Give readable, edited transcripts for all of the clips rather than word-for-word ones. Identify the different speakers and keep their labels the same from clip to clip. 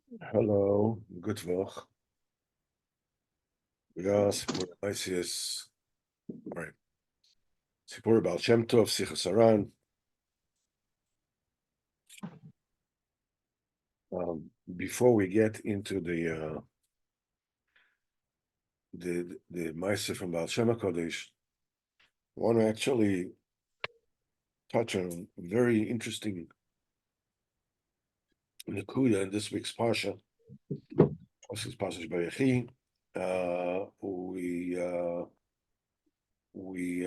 Speaker 1: Hello, good Woch. Ja, Sipurey right. Sipurey Baal Shemtov, Sichos Haran. Before we get into the Maaseh from Baal Shem Kodesh, I want to actually touch on a very interesting Nakuda in this week's Parsha. This is Parsha Bayechi. Uh, we uh, we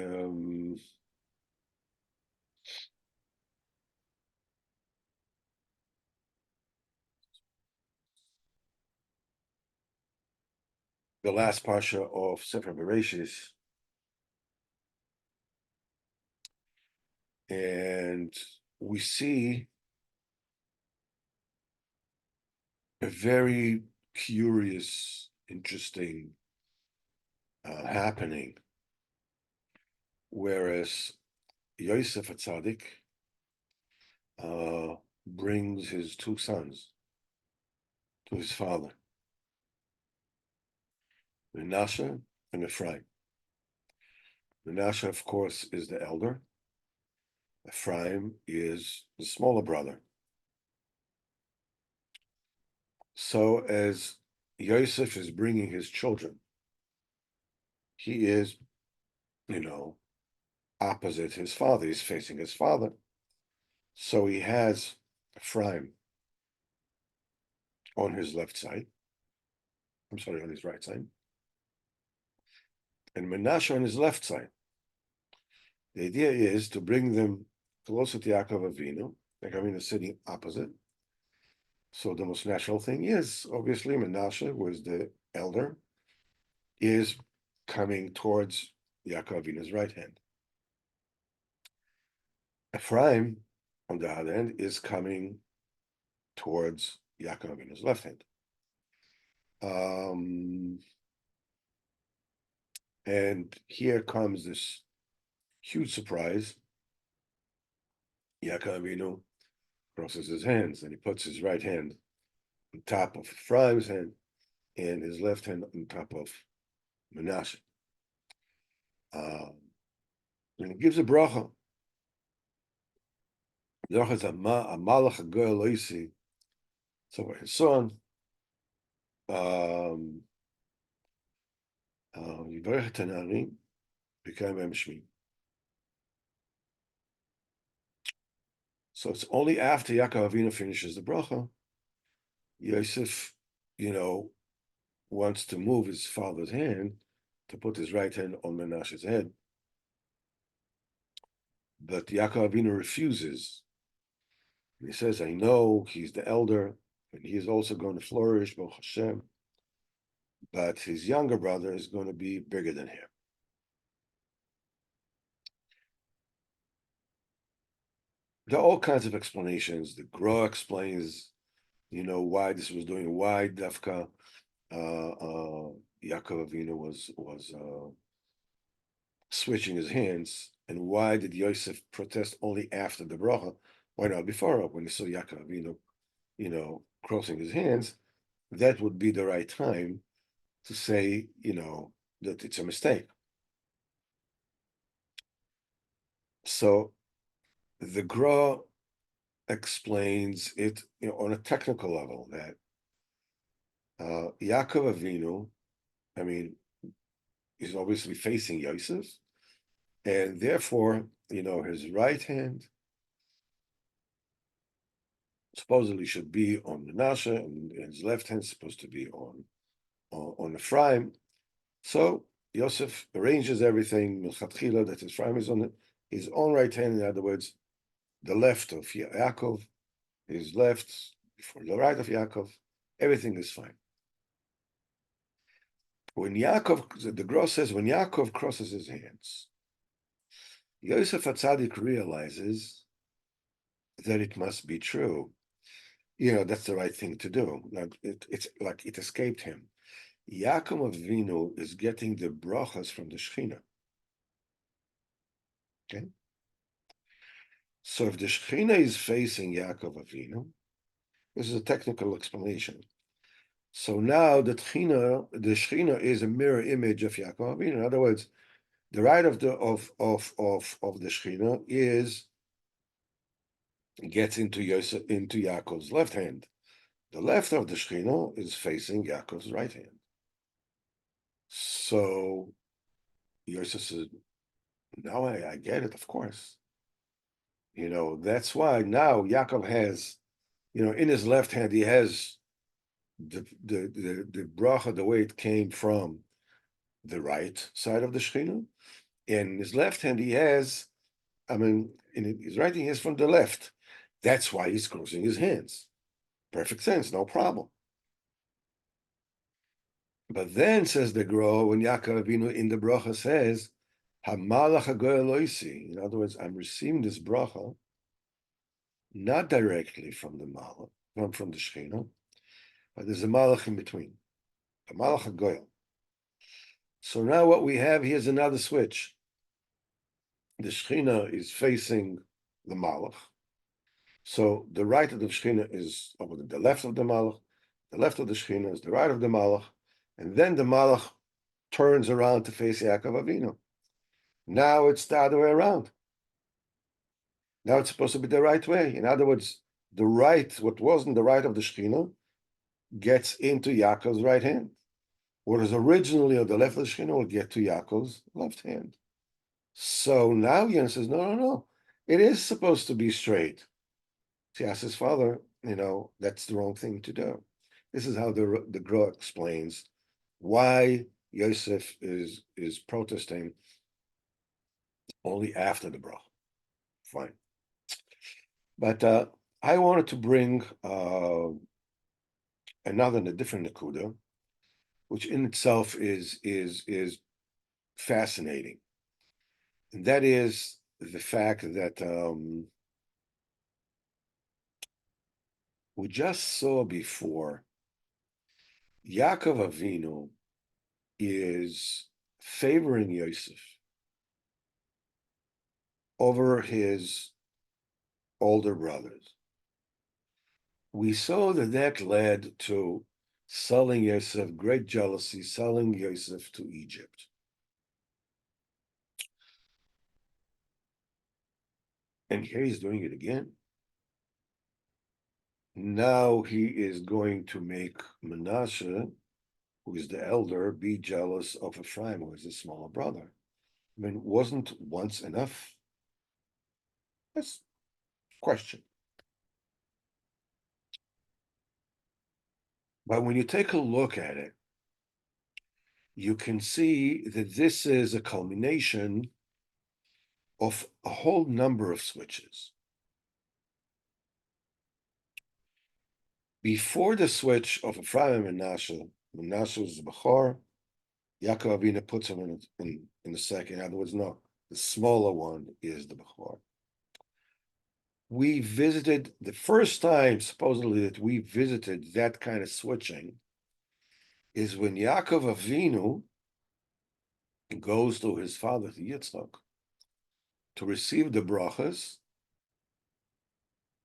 Speaker 1: the last Parsha of Sefer Bereshis, and we see a very curious, interesting happening. Whereas Yosef Atzadik brings his two sons to his father, Menashe and Ephraim. Menashe, of course, is the elder. Ephraim is the smaller brother. So as Yosef is bringing his children, he is, you know, opposite his father. He's facing his father. So he has Ephraim on his left side. I'm sorry, on his right side. And Menashe on his left side. The idea is to bring them closer to Yaakov Avinu. Yaakov Avinu is sitting opposite. So the most natural thing is, obviously, Menashe, who is the elder, is coming towards Yaakov Avinu's right hand. Ephraim, on the other hand, is coming towards Yaakov Avinu's left hand. And here comes this huge surprise. Yaakov Avinu crosses his hands and he puts his right hand on top of Ephraim's hand and his left hand on top of Menashe. And he gives a bracha. The bracha is a malach hagoy loisi. So his son, Yivarech Tanari, became Em Shmi. So it's only after Yaakov Avinu finishes the bracha, Yosef, wants to move his father's hand to put his right hand on Menashe's head. But Yaakov Avinu refuses. He says, I know he's the elder, and he is also going to flourish, Baruch Hashem, but his younger brother is going to be bigger than him. There are all kinds of explanations. The Gra explains, why this was doing, why Dafka Yaakov Avinu was switching his hands, and why did Yosef protest only after the bracha? Why not before, when he saw Yaakov Avinu, crossing his hands? That would be the right time to say, that it's a mistake. So the Gra explains it, on a technical level that Yaakov Avinu, is obviously facing Yosef, and therefore, his right hand supposedly should be on Menashe, and his left hand is supposed to be on Ephraim. So Yosef arranges everything milchatchila that Ephraim is on his own right hand. In other words, the left of Yaakov, his left for the right of Yaakov. Everything is fine. When Yaakov, the Gra says, when Yaakov crosses his hands, Yosef Atzadik realizes that it must be true. That's the right thing to do. It's like it escaped him. Yaakov Avinu is getting the brachas from the Shechina. Okay? So if the Shechina is facing Yaakov Avinu, This is a technical explanation. So now the Shechina is a mirror image of Yaakov Avinu. In other words, the right of the Shechina gets into Yaakov's left hand. The left of the Shechina is facing Yaakov's right hand. So Yosef says, now I get it, of course. That's why now Yaakov has, in his left hand, he has the bracha, the way it came from the right side of the Shechina. In his left hand, he has, in his right hand, he has from the left. That's why he's crossing his hands. Perfect sense, no problem. But then, says the Gro, when Yaakov Avinu in the bracha says, Hamalach hagoy loisi. In other words, I'm receiving this bracha not directly from the malach, from the Shechina, but there's a malach in between, a malach hagoy. So now what we have here is another switch. The Shechina is facing the malach. So the right of the Shechina is over the left of the malach. The left of the Shechina is the right of the malach. And then the malach turns around to face Yaakov Avinu. Now it's the other way around. Now it's supposed to be the right way. In other words, the right, what wasn't the right of the Shechina, gets into Yaakov's right hand. Whereas originally on the left of the Shechina will get to Yaakov's left hand. So now Yon says, no. It is supposed to be straight. He asks his father, that's the wrong thing to do. This is how the Gra explains why Yosef is protesting only after the bracha. Fine. But I wanted to bring a different nakuda, which in itself is fascinating. And that is the fact that we just saw before, Yaakov Avinu is favoring Yosef over his older brothers. We saw that led to selling Yosef, great jealousy, selling Yosef to Egypt. And here he's doing it again. Now he is going to make Manasseh, who is the elder, be jealous of Ephraim, who is the smaller brother. Wasn't once enough? That's a question. But when you take a look at it, you can see that this is a culmination of a whole number of switches. Before the switch of Ephraim and Manasseh was the Bechor, Yaakov Avinu puts him in the second. In other words, no, the smaller one is the Bechor. We visited the first time, supposedly, that we visited that kind of switching is when Yaakov Avinu goes to his father, to Yitzchak, to receive the brachas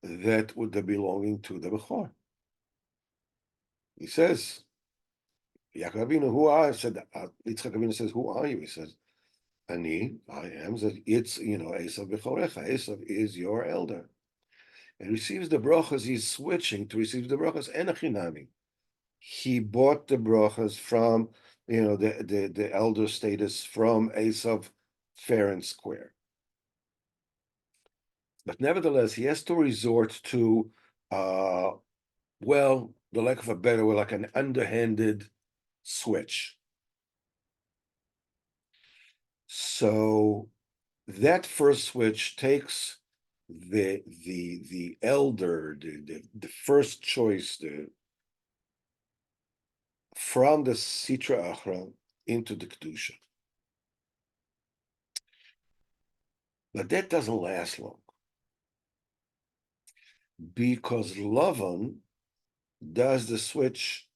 Speaker 1: that would be belonging to the Bechor. He says, Yaakov Avinu, who are you? Yitzchak Avinu says, who are you? He says, I am. That it's, Esav Bechorecha. Esav is your elder. And receives the brachas, he's switching to receive the brachas enachinami. He bought the brachas from, the elder status from Esav fair and square. But nevertheless, he has to resort to, the lack of a better word, like an underhanded switch. So that first switch takes the elder, the first choice, from the Sitra Achra into the Kedusha. But that doesn't last long, because Lavan does the switch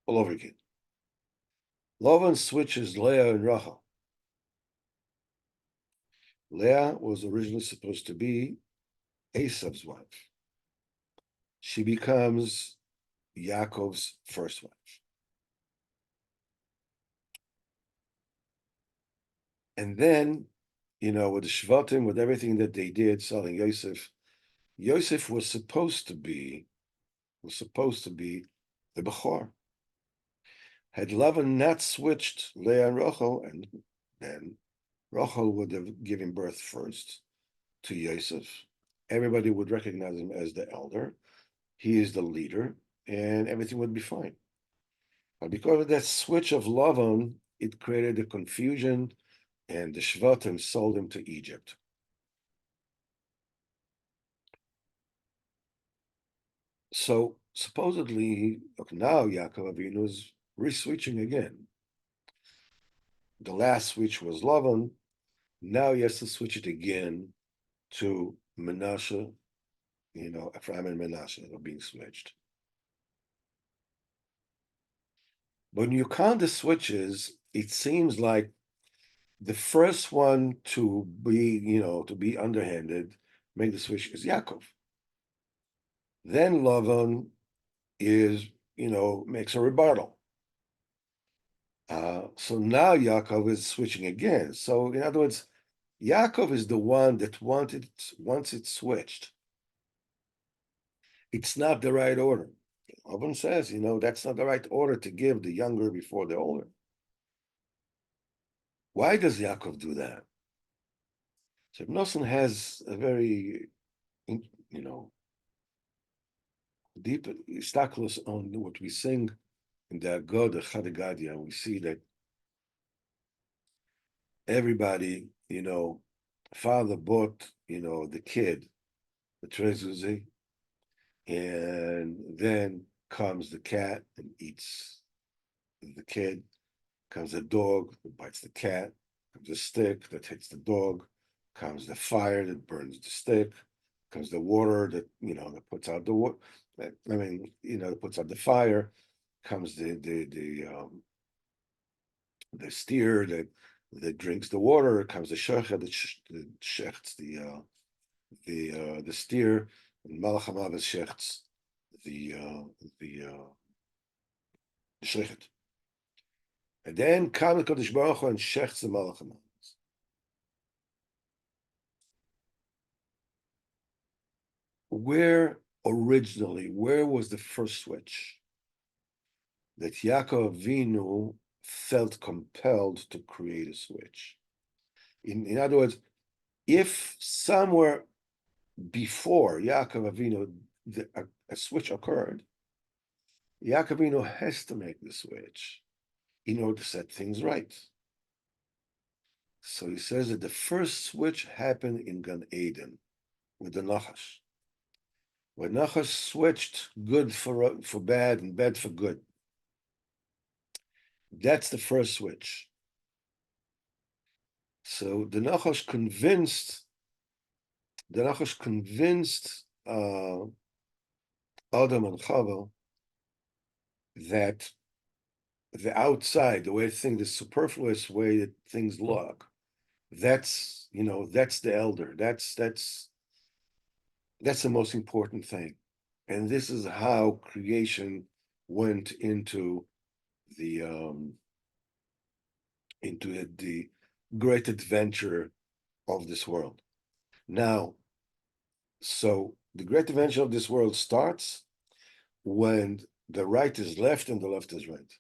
Speaker 1: all over again. Lavan switches Leah and Rachel. Leah was originally supposed to be Esav's wife. she becomes Yaakov's first wife. And then, with the Shvatim, with everything that they did, selling Yosef, Yosef was supposed to be the Bechor. Had Lavan not switched Leah and Rachel, and then Rachel would have given birth first to Yosef. Everybody would recognize him as the elder. He is the leader, and everything would be fine. But because of that switch of Lavan, it created a confusion, and the Shvatim sold him to Egypt. So supposedly, now Yaakov Avinu is re-switching again. The last switch was Lavan. Now he has to switch it again to Menashe. Ephraim and Menashe are being switched. When you count the switches, it seems like the first one to be underhanded, make the switch is Yaakov. Then Lavan makes a rebuttal. So now Yaakov is switching again. So in other words, Yaakov is the one that once it switched, it's not the right order. Lavan says, that's not the right order to give the younger before the older. Why does Yaakov do that? So Nosson has a very, deep istaklos on what we sing in the God of Chadigadia. We see that everybody, father bought, the kid, the trezuzi, and then comes the cat and eats the kid. Comes the dog that bites the cat. Comes the stick that hits the dog. Comes the fire that burns the stick. Comes the water that that puts out the water. That puts out the fire. Comes the steer that drinks the water. Comes the shechet that shechts the steer. And Malachamav shechts the shechet. And then comes the Kodesh Baruch Hu and shechts the Malachamav. Where was the first switch that Yaakov Avinu felt compelled to create a switch? In other words, if somewhere before Yaakov Avinu a switch occurred, Yaakov Avinu has to make the switch in order to set things right. So he says that the first switch happened in Gan Eden with the Nachash. When Nachash switched good for bad and bad for good. That's the first switch. So the Nachash convinced Adam and Chava that the outside, the way things, the superfluous way that things look, that's the elder. That's the most important thing. And this is how creation went into the great adventure of this world. Now, so the great adventure of this world starts when the right is left and the left is right.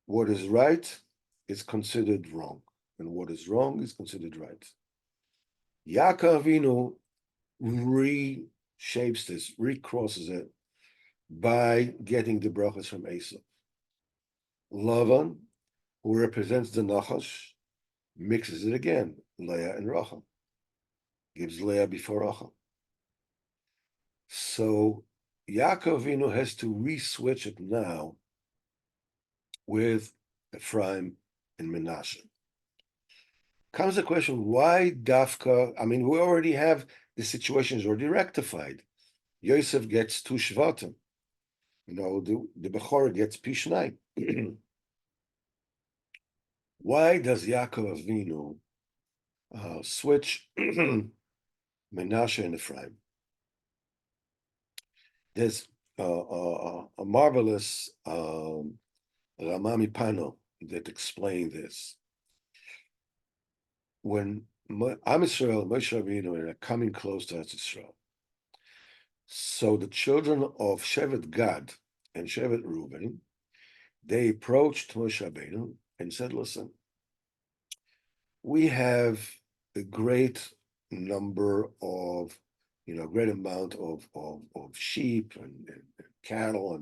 Speaker 1: What is right is considered wrong, and what is wrong is considered right. Yaakov Avinu reshapes this, recrosses it by getting the brachas from Esau. Lavan, who represents the Nachash, mixes it again, Leah and Rachel. Gives Leah before Rachel. So Yaakov Avinu has to re-switch it now with Ephraim and Menashe. Comes the question, why Dafka? We already have the situation is already rectified. Yosef gets 2 Shvatim. The Bechor gets Pishnai. Why does Yaakov Avinu switch Menashe and Ephraim? There's a marvelous Ramami Pano that explained this. When Am Yisrael, Moshe Rabbeinu are coming close to Eretz Yisrael, so the children of Shevet Gad and Shevet Reuben, they approached Moshe Rabbeinu and said, "Listen, we have a great number of, great amount of sheep and cattle,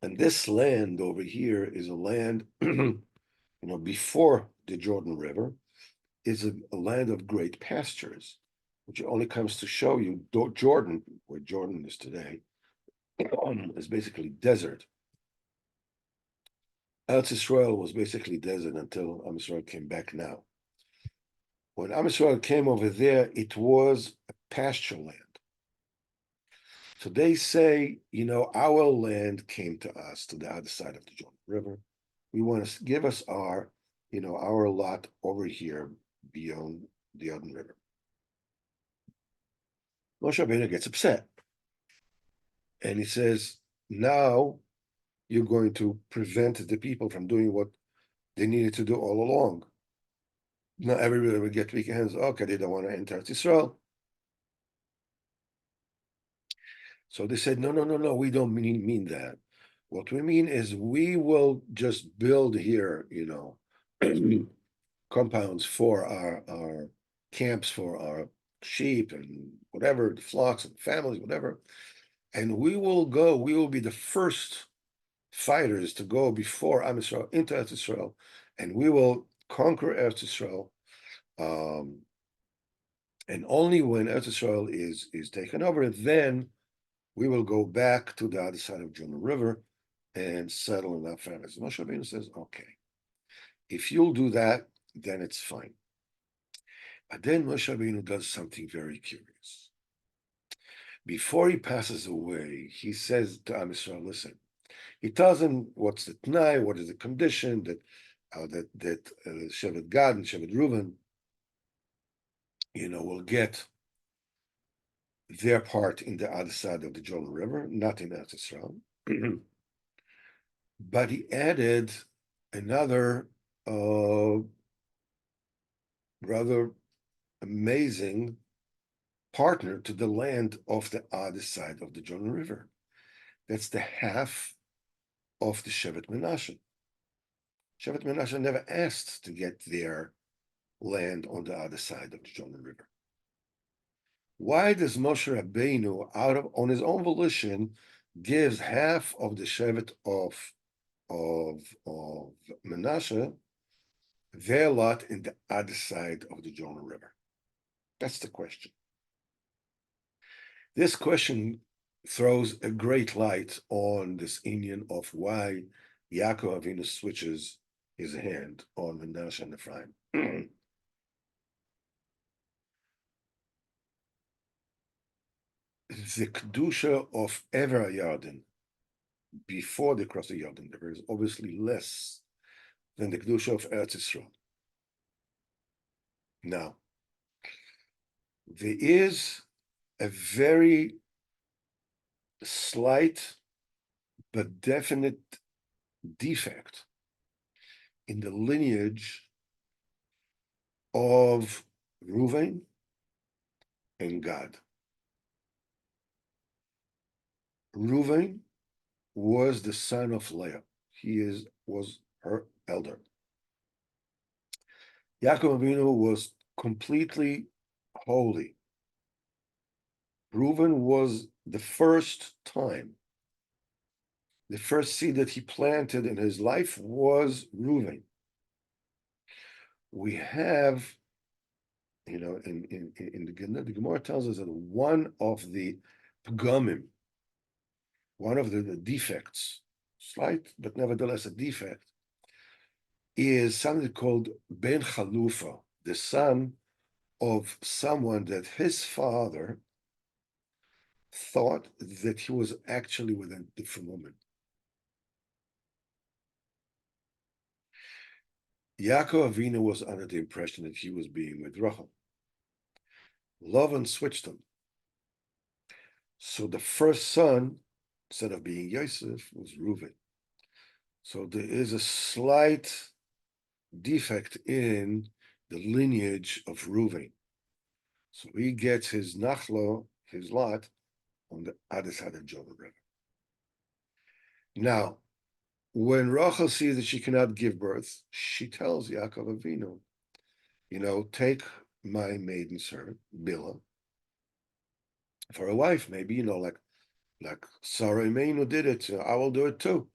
Speaker 1: and this land over here is a land, before the Jordan River, is a land of great pastures, which only comes to show you Jordan, where Jordan is today, is basically desert. Eretz Yisrael was basically desert until Am Yisrael came back now. When Am Yisrael came over there, it was a pasture land. So they say, our land came to us to the other side of the Jordan River. We want to give us our lot over here beyond the Jordan River. Moshe Rabbeinu gets upset. And he says, now you're going to prevent the people from doing what they needed to do all along. Now everybody will get weak hands. Okay, they don't want to enter Israel. So they said, no, we don't mean that. What we mean is we will just build here, compounds for our camps for our sheep and whatever, the flocks and families, whatever. And we will be the first fighters to go before Am Yisrael into Eretz Yisrael, and we will conquer Eretz Yisrael. And only when Eretz Yisrael is taken over, then we will go back to the other side of Jordan River and settle in our families. Moshe Rabbeinu says, okay, if you'll do that, then it's fine. But then Moshe Rabbeinu does something very curious. Before he passes away, he says to Am Yisrael, listen, he tells him what's the t'nai, what is the condition that Shevet Gad and Shevet Reuven, will get their part in the other side of the Jordan River, not in Eretz Yisrael. But he added another rather amazing partner to the land of the other side of the Jordan River. That's the half of the Shevet Menashe. Shevet Menashe never asked to get their land on the other side of the Jordan River. Why does Moshe Rabbeinu, on his own volition, gives half of the Shevet of Menashe their lot in the other side of the Jordan River? That's the question. This question throws a great light on this inyan of why Yaakov Avinu switches his hand on Menashe and Ephraim. The kedusha of Ever Yarden before they cross the Yarden River is obviously less than the kedusha of Eretz Yisrael. Now, there is a very slight but definite defect in the lineage of Reuven and Gad. Reuven was the son of Leah. He was her elder. Yaakov Avinu was completely holy. Reuven was the first seed that he planted in his life was Reuven. We have, in the Gemara tells us that one of the pgamim, one of the defects, slight but nevertheless a defect, is something called Ben Chalufa, the son of someone that his father thought that he was actually with a different woman. Yaakov Avinu was under the impression that he was being with Rachel. Lavan switched him. So the first son, instead of being Yosef, was Reuven. So there is a slight defect in the lineage of Reuven. So he gets his nachlo, his lot, on the other side of Jordan River. Now, when Rachel sees that she cannot give birth, she tells Yaakov Avinu, take my maiden servant, Bilhah, for a wife. Maybe, like Sarah Imeinu did it, I will do it too.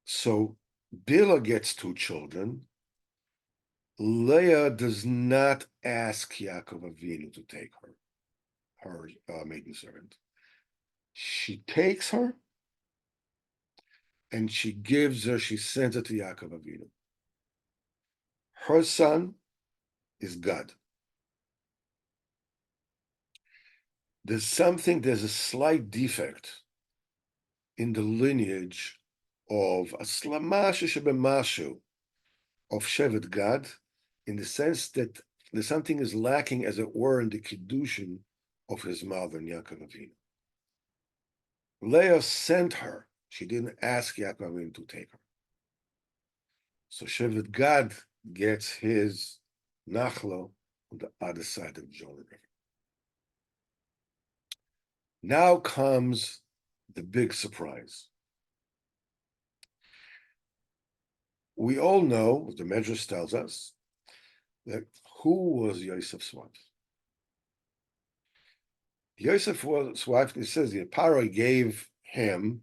Speaker 1: So Bilhah gets 2 children. Leah does not ask Yaakov Avinu to take her maiden servant. She takes her and she sends it to Yaakov Avinu. Her son is God. There's a slight defect in the lineage of a slamashu shebemashu of Shevet Gad, in the sense that there's something is lacking, as it were, in the kiddushin of his mother, Yaakov Avinu. Leah sent her. She didn't ask Yaakov Avinu to take her. So Shevet Gad gets his nachlo on the other side of the Jordan River. Now comes the big surprise. We all know, the Medrash tells us, that who was Yosef's wife? Yosef's wife, it says, the Paro gave him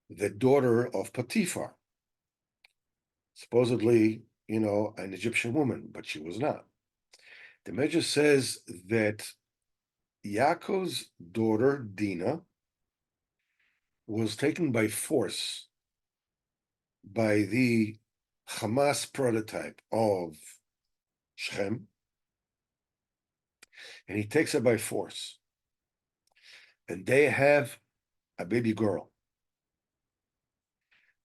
Speaker 1: the daughter of Potiphar, supposedly, an Egyptian woman, but she was not. The Medrash says that Yaakov's daughter, Dinah, was taken by force by the Hamas prototype of Shechem, and he takes her by force. And they have a baby girl.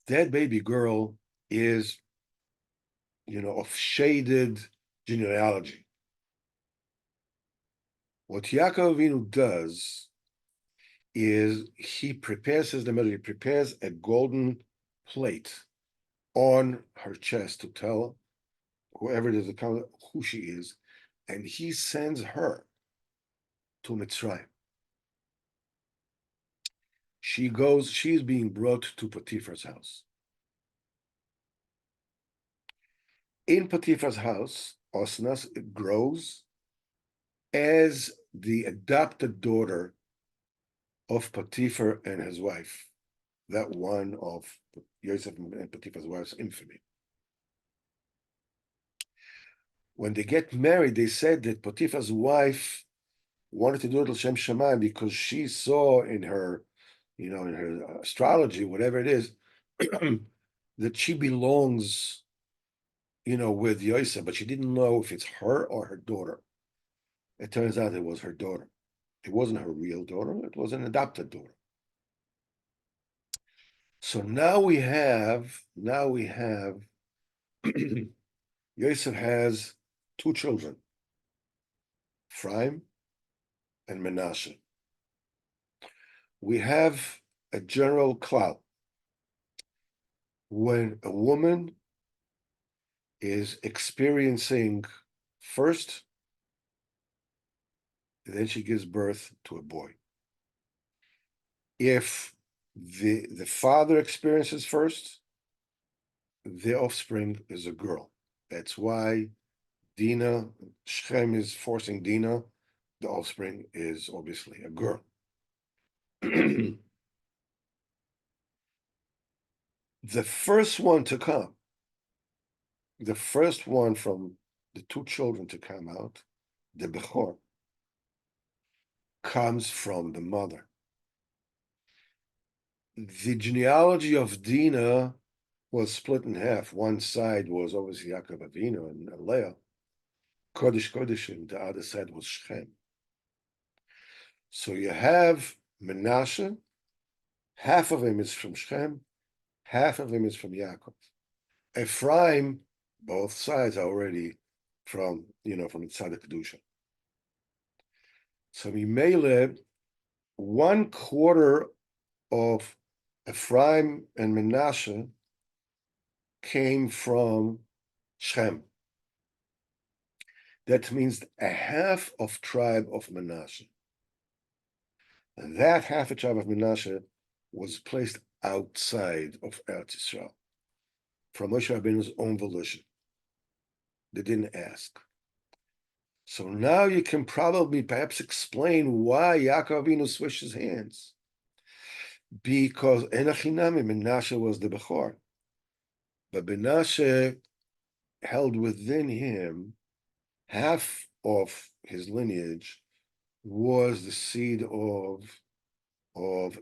Speaker 1: That baby girl is, of shaded genealogy. What Yaakov Avinu does is he prepares a golden plate on her chest to tell whoever it is who she is, and he sends her to Mitzrayim. She's being brought to Potiphar's house. In Potiphar's house, Osnas grows as the adopted daughter of Potiphar and his wife, that one of Yosef and Potiphar's wife's infamy. When they get married, they said that Potiphar's wife wanted to do it L'Shem Shamayim because she saw in her astrology, whatever it is, that she belongs, with Yosef, but she didn't know if it's her or her daughter. It turns out it was her daughter. It wasn't her real daughter, it was an adopted daughter. So now we have Yosef has 2 children, Ephraim and Manasseh. We have a general cloud. When a woman is experiencing first, then she gives birth to a boy. If the father experiences first, the offspring is a girl. That's why Shechem is forcing Dinah. The offspring is obviously a girl. The first one from the 2 children to come out, the Bechor, comes from the mother. The genealogy of Dinah was split in half. One side was obviously Yaakov Avinu and Leah, Kodesh Kodeshim. The other side was Shechem. So you have Menashe, half of him is from Shechem, half of him is from Yaakov. Ephraim, both sides are already from the side of Kedusha. So Mimele, 1/4 of Ephraim and Menashe came from Shem. That means a half of tribe of Menashe. And that half a tribe of Menashe was placed outside of Eretz Yisrael from Moshe Rabbeinu's own volition. They didn't ask. So now you can probably perhaps explain why Yaakov Avinu switched his hands. Because Enachinami, Menashe was the Bechor. But Menashe held within him half of his lineage was the seed of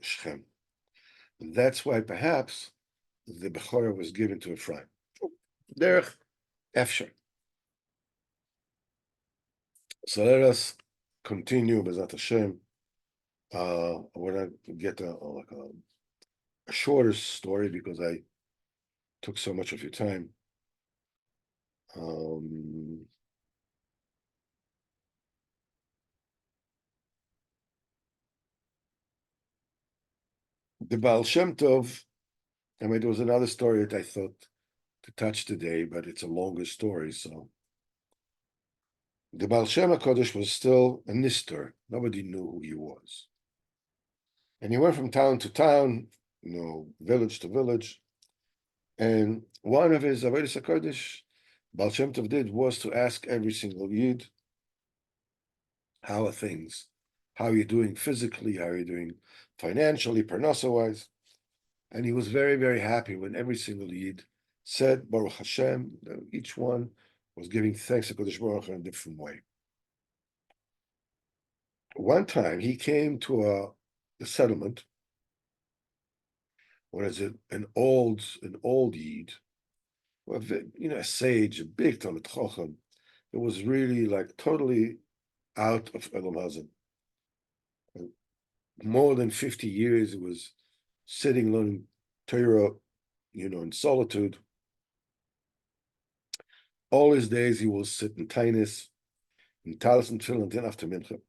Speaker 1: Shem. And that's why perhaps the Bechorah was given to Ephraim. Derech Efsher. So let us continue, B'ezrat Hashem. I want to get a shorter story because I took so much of your time. The Baal Shemtov, I mean, there was another story that I thought to touch today, but it's a longer story. So the Baal Shem HaKadosh was still a nister. Nobody knew who he was. And he went from town to town, village to village. And one of his Avodas HaKadosh, Baal Shem Tov did, was to ask every single Yid, how are things? How are you doing physically? How are you doing financially, parnasa-wise? And he was very, very happy when every single Yid said, Baruch Hashem. Each one was giving thanks to Kodesh Baruch Hu in a different way. One time he came to a settlement where there's an old Yid, a sage, a big Talmid Chacham. It was really like totally out of Elam Hazan. More than 50 years, he was sitting learning Torah, in solitude. All his days he will sit in Tainis, in Talis and Tefillin, and then after Mincha.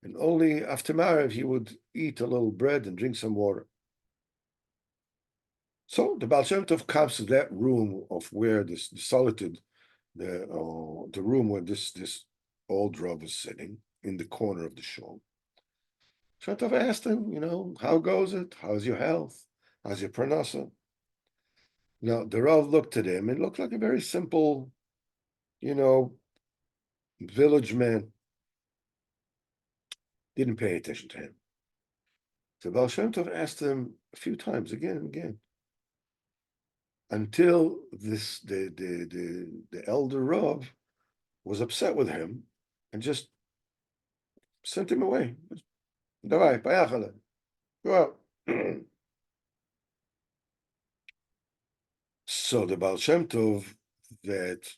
Speaker 1: And only after Maariv he would eat a little bread and drink some water. So the Baal Shem Tov comes to that room of where the solitude, the room where this old Rav is sitting in the corner of the shul. Shem Tov asked him, how goes it? How's your health? How's your parnasa? Now the Rav looked at him and looked like a very simple, village man. Didn't pay attention to him. So Baal Shem Tov asked him a few times, again and again, until the elder Rav was upset with him and just sent him away. Davai, payachale. Go out. So the Baal Shem Tov, that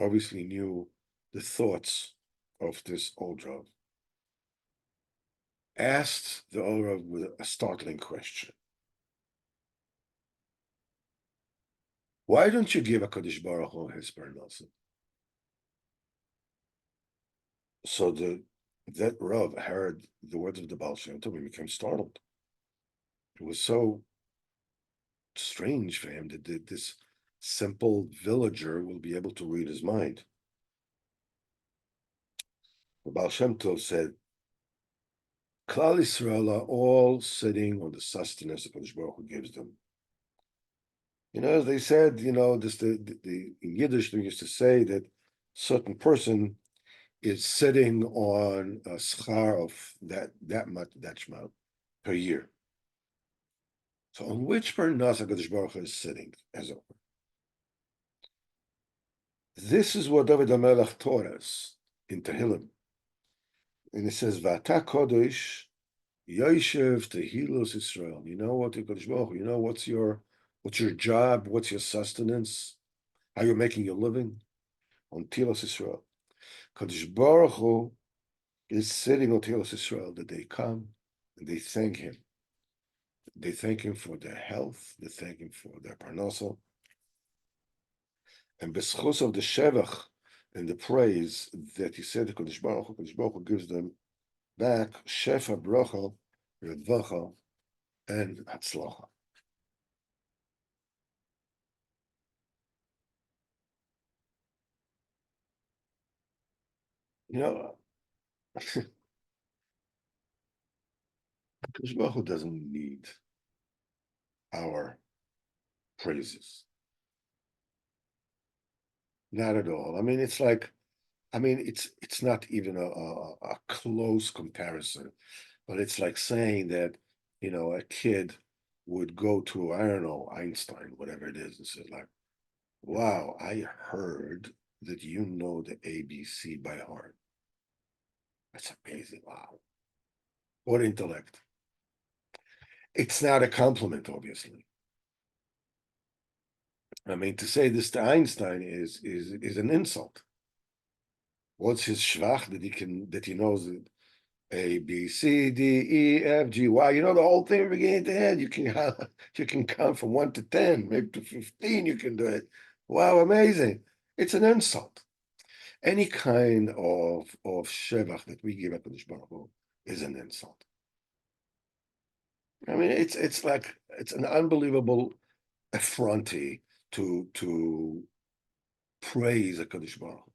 Speaker 1: obviously knew the thoughts of this old Rav, asked the old Rav with a startling question. Why don't you give HaKadosh Baruch Hu his parnasa? So that Rav heard the words of the Baal Shem Tov and became startled. It was so strange for him that this simple villager will be able to read his mind. The Baal Shem Tov said, Klal Yisrael are all sitting on the sustenance that Kodesh Baruch Hu gives them. They said, in Yiddish, they used to say that certain person is sitting on a schar of that much shmal per year. So on which parnasa Kodesh Baruch Hu is sitting as it were? This is what David HaMelech taught us in Tehillim. And it says, V'ata Kodesh Yoshev Tehillos Israel. You know what, Kodesh Baruch Hu, what's your job, what's your sustenance, how you're making your living? On Tehillos Israel. Kodesh Baruch Hu is sitting on Tehillos Israel, that they come and they thank him. They thank him for their health, they thank him for their parnasa. And b'schus of the shevach and the praise that he said to Kodesh Baruch Hu gives them back Shefa, Bracha, Revacha, and Hatzlacha. You know, Kodesh Baruch Hu doesn't need our praises. Not at all. I mean, it's like, it's not even a close comparison, but it's like saying that, a kid would go to, I don't know, Einstein, whatever it is, and say like, wow, I heard that you know the ABC by heart. That's amazing. Wow. What intellect. It's not a compliment, obviously. I mean, to say this to Einstein is an insult. What's his schwach that he knows that A, B, C, D, E, F, G, Y. You know the whole thing from beginning to end. You can count from 1 to 10, maybe to 15. You can do it. Wow, amazing! It's an insult. Any kind of shevach that we give Hakadosh Baruch Hu is an insult. I mean, it's like it's an unbelievable effrontery to praise Hakadosh Baruch Hu.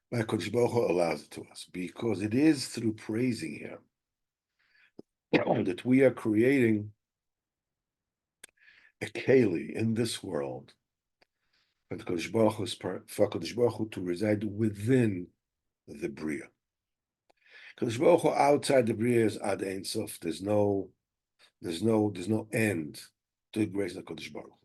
Speaker 1: But Hakadosh Baruch Hu allows it to us because it is through praising Him that we are creating a keli in this world for the Kodesh Baruch Hu to reside within the Bria. Kodesh Baruch Hu outside the Bria is Ad Ein Sof. There's no end to the grace of Kodesh Baruch Hu.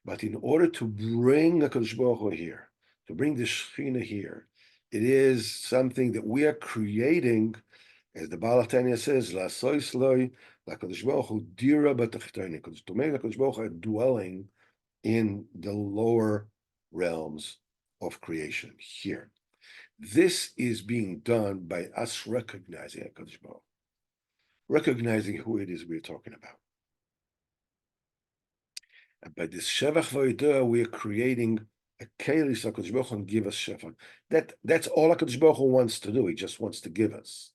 Speaker 1: But in order to bring the Kodesh Baruch Hu here, to bring the Shechina here, it is something that we are creating, as the Baal HaTanya says, La'asois Loi, LaKadosh Baruch Hu Dira B'Tachtoni, to make the Kodesh Baruch Hu a dwelling in the lower realms of creation here. This is being done by us recognizing HaKadosh Baruch, recognizing who it is we're talking about. And by this Shevach V'Yodah, we are creating a Keli so HaKadosh Baruch Hu and give us Shevach. That's all HaKadosh Baruch Hu wants to do. He just wants to give us.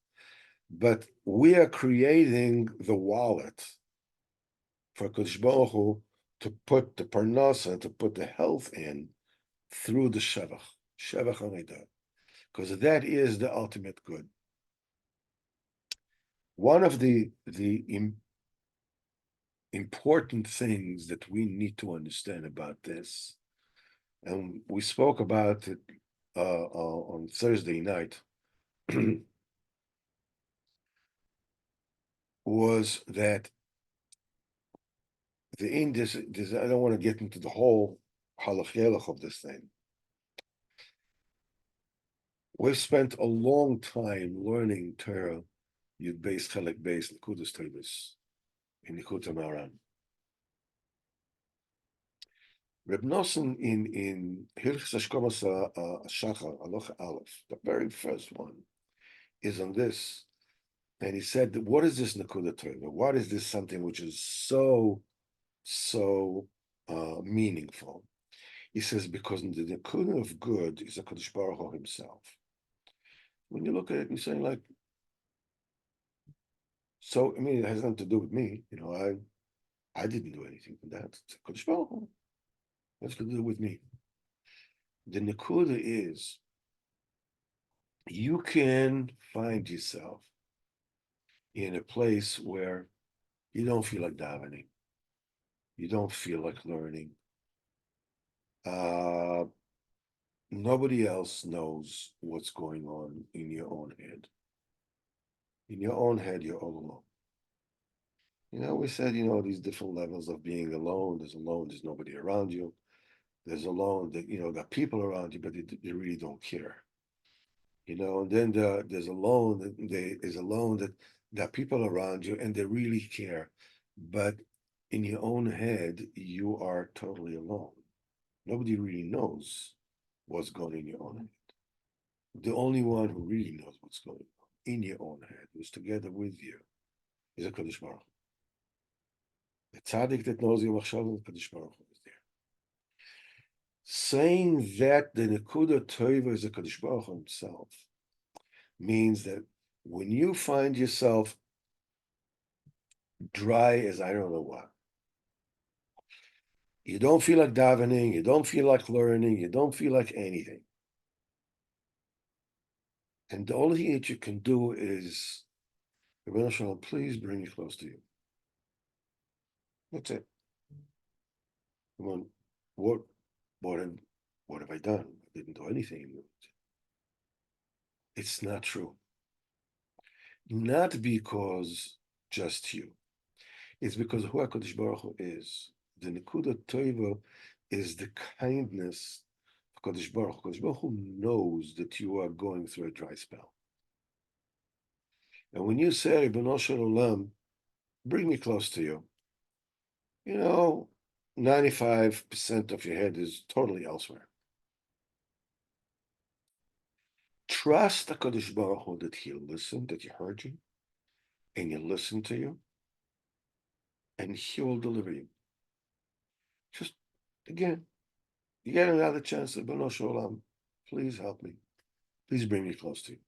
Speaker 1: But we are creating the wallet for HaKadosh Baruch Hu to put the parnasa, to put the health in through the Shevach Amidah, because that is the ultimate good. One of the important things that we need to understand about this, and we spoke about it on Thursday night, was that I don't want to get into the whole halach of this thing. We've spent a long time learning Torah, Yud Beis Chelek Beis Nekudas Tevis in Sichos Haran. Reb Nosson in Hilchos Hashkamas Shachar Halacha Aleph, the very first one, is on this, and he said, "What is this Nekuda Torah? What is this something which is so meaningful?" He says, because the Nekuda of good is a Kodesh Baruch Hu himself. When you look at it, you're saying like, so I mean, it has nothing to do with me. I didn't do anything for that. It's a Kodesh Baruch Hu. What's to do with me? The Nekuda is you can find yourself in a place where you don't feel like davening, you don't feel like learning. Nobody else knows what's going on in your own head. In your own head, you're all alone. We said, these different levels of being alone. There's alone, there's nobody around you. There's alone that, got people around you, but they really don't care. And then there's alone, there's alone that got people around you and they really care. But in your own head, you are totally alone. Nobody really knows what's going on in your own head. The only one who really knows what's going on in your own head, who's together with you, is a Kodesh Baruch Hu. The tzaddik that knows your machshavah, Kodesh Baruch Hu is there. Saying that the Nekuda Tova is a Kadosh Baruch Hu himself means that when you find yourself dry as I don't know what, you don't feel like davening, you don't feel like learning, you don't feel like anything. And the only thing that you can do is, Rebbeinu Shalom, please bring me close to you. That's it. What, what, what have I done? I didn't do anything. It's not true. Not because just you. It's because who HaKadosh Baruch Hu is. The Nekuda Tova is the kindness of HaKadosh Baruch Hu. HaKadosh Baruch Hu knows that you are going through a dry spell. And when you say, Ribono Shel Olam, bring me close to you, 95% of your head is totally elsewhere. Trust HaKadosh Baruch Hu that He'll listen, that He heard you, and He'll listen to you, and He will deliver you. Just, again, you get another chance, Ribono Shel Olam, please help me. Please bring me close to you.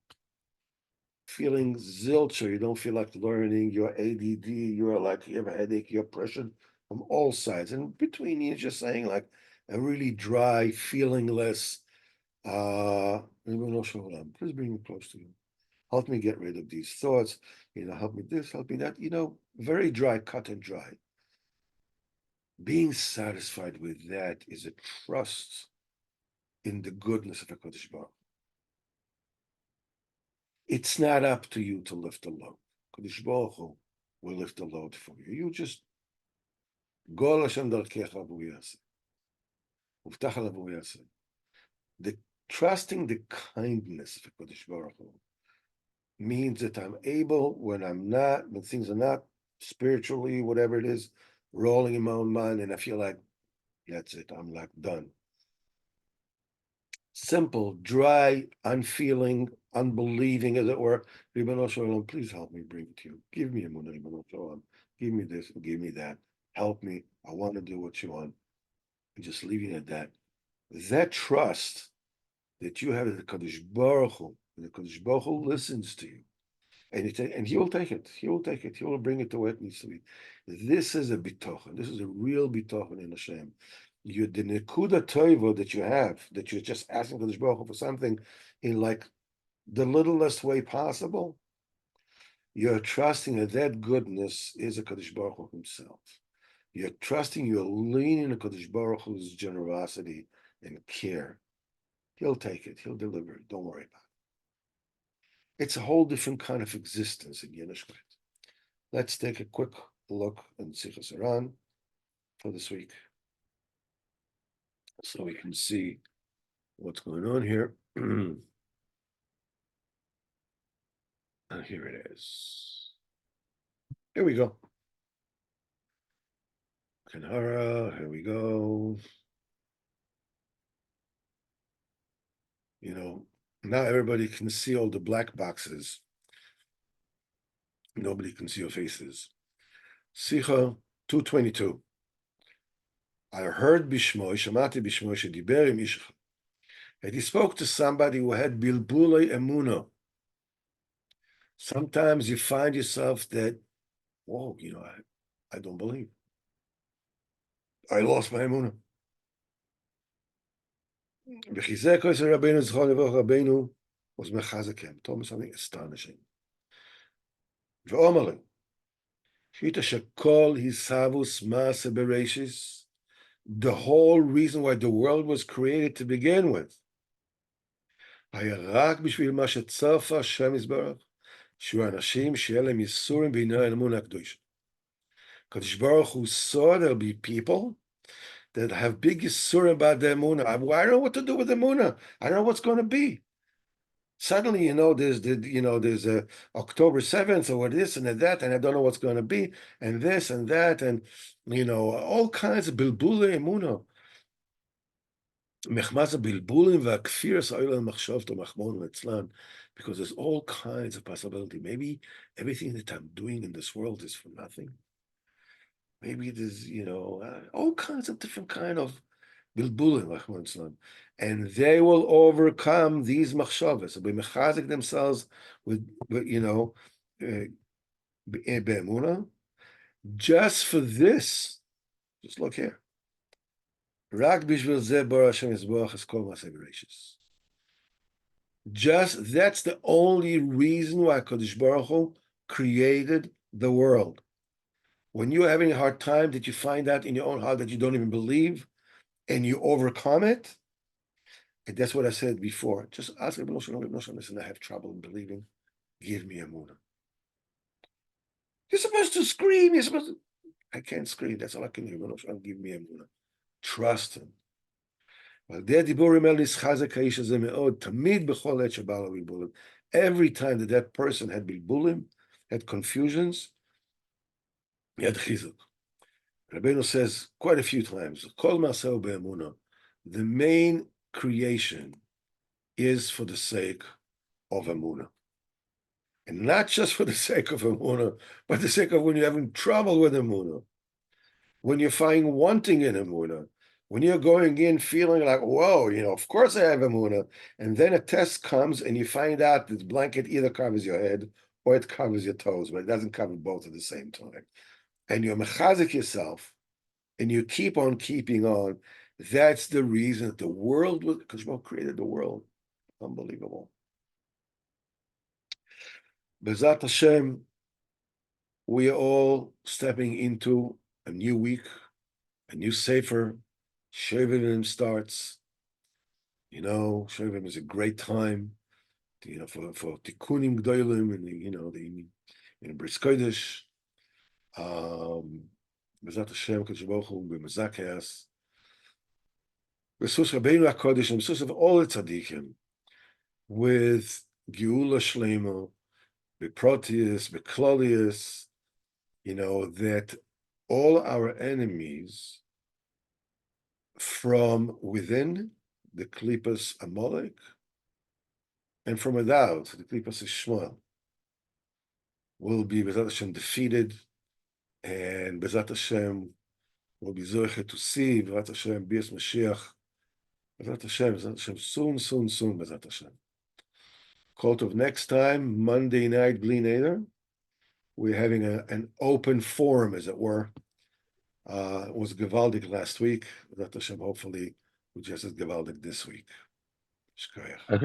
Speaker 1: Feeling zilch, or you don't feel like learning, you're ADD, you have a headache, you're pressured from all sides. And between you're just saying like a really dry, feelingless, please bring me close to you. Help me get rid of these thoughts, help me this, help me that, very dry, cut and dry. Being satisfied with that is a trust in the goodness of HaKadosh Baruch. It's not up to you to lift the load. HaKadosh Baruch Hu will lift the load for you. You just go Hashem darkecha v'yaseh. Uftach alav v'yaseh. The trusting the kindness of HaKadosh Baruch Hu means that I'm able, when things are not spiritually, whatever it is, rolling in my own mind, and I feel like that's it, I'm like done. Simple, dry, unfeeling, unbelieving, as it were. Ribono Shel Olam, please help me bring it to you. Give me a emunah, Ribono Shel Olam. Give me this and give me that. Help me. I want to do what you want. And just leaving it at that. That trust that you have in the Kadosh Baruch Hu, and the Kadosh Baruch Hu listens to you, and He will take it. He will take it. He will bring it to where it needs to be. This is a bitochen. This is a real bitochen in Hashem. The nekuda toivo that you have, that you're just asking Kadosh Baruch Hu for something in like the littlest way possible, you're trusting that goodness is a Kadosh Baruch Hu himself. You're trusting, you're leaning on Kadosh Baruch Hu's generosity and care. He'll take it, he'll deliver it, don't worry about it. It's a whole different kind of existence in Yiddishkeit. Let's take a quick look in Sichos Haran for this week, so we can see what's going on here. And here it is. Here we go. Kanhara, here we go. Now everybody can see all the black boxes. Nobody can see your faces. Sicha 222. I heard Bishmoi, Shamati Bishmoi, Shediber im Ish. And he spoke to somebody who had bilbulei emunah. Sometimes you find yourself that, whoa, I don't believe. I lost my emunah. B'chizek Rabbeinu Zchon Levuch Rabbeinu was mechazekem. Told me something astonishing. V'omer Shita shekol hisavus maaseh bereshis. The whole reason why the world was created to begin with. היה רק בשביל מה שצרפה השם יזברך, שיהיו אנשים שיהיה להם ייסורים בעניין האמונה הקדושה. Kadosh Baruch Hu saw there'll be people that have big yisurim about the emunah. I don't know what to do with the emunah. I don't know what's going to be. Suddenly, there's a October 7th or this and that, and I don't know what's going to be, and this and that, and all kinds of bilbulei emunah. Because there's all kinds of possibility. Maybe everything that I'm doing in this world is for nothing. Maybe there's, all kinds of different kind of bilbulim, and they will overcome these machshavas. They'll be mechazik themselves with be'emunah. Just for this, just look here. Rak bishvil zeh bar Hashem yisborach es kol ma'aseh bereshis. Just that's the only reason why Kadosh Baruch Hu created the world. When you're having a hard time that you find out in your own heart that you don't even believe, and you overcome it, and that's what I said before. Just ask Rebbe Nosson, listen, I have trouble in believing. Give me a munah. You're supposed to scream. You're supposed to. I can't scream. That's all I can do. Rebbe Nosson, give me a munah. Trust him. Every time that person had bilbulim, had confusions, he had chizuk. Rabbeinu says quite a few times, Kol Maseh Be'emunah, the main creation is for the sake of emunah. And not just for the sake of emunah, but the sake of when you're having trouble with emunah, when you're finding wanting in emunah, when you're going in feeling like, whoa, of course I have emunah, and then a test comes and you find out that the blanket either covers your head or it covers your toes, but it doesn't cover both at the same time. And you're mechazik yourself, and you keep on keeping on. That's the reason that the world was, because God created the world. Unbelievable. Bezat Hashem, we are all stepping into a new week, a new Sefer. Shovim starts. Shovim is a great time, for tikkunim gdolim and the Bris Kodesh. Bezat Hashem, Kadosh Baruch Hu, b'mezakeas. B'sus Rabbeinu HaKodesh, and b'sus of all the tzaddikim, with Geula Shlema, B'Proteus, B'Klolius, that all our enemies from within, the Klipas Amalek, and from without, the Klipas Ishmael, will be Bezat Hashem defeated, and Bezat Hashem will be zoche to see Bezat Hashem Bias Mashiach, Bezat Hashem, soon, Bezat Hashem. Call of next time, Monday night, Bli Neder. We're having an open forum, as it were. It was Gevaldik last week. Bezat Hashem, hopefully, we just as Gevaldik this week. Shkoyach.